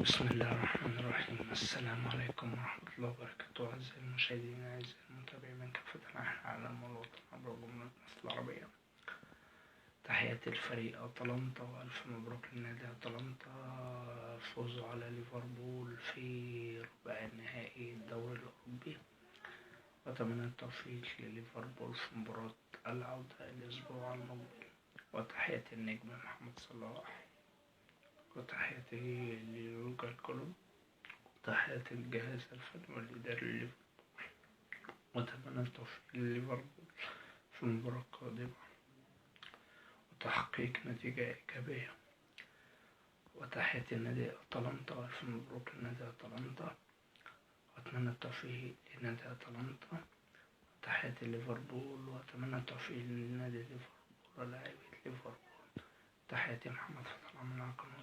بسم الله الرحمن الرحيم. السلام عليكم ورحمة الله وبركاته. أعزائي المشاهدين، أعزائي المتابعين من كافة أنحاء العالم والوطن عبر جمهورية مصر العربية، تحياتي لفريق أتلانتا وألف مبروك لنادي أتلانتا فوزه على ليفربول في ربع النهائي الدوري الأوروبي، وأتمنى التوفيق لليفربول في مباراة العودة الأسبوع المقبل. وتحياتي النجم محمد صلاح، وتحياتي ليورجن كلوب، وتحياتي للجهاز الفني والإداري لليفربول، وأتمنى التوفيق لليفربول في المباراة القادمة وتحقيق نتيجة إيجابية. وتحياتي لنادي أتلانتا وألف مبروك لنادي أتلانتا، وأتمنى التوفيق لنادي أتلانتا. وتحياتي لليفربول، وأتمنى التوفيق لنادي ليفربول ولاعيبة ليفربول. تحياتي محمد فتح الله من القناة.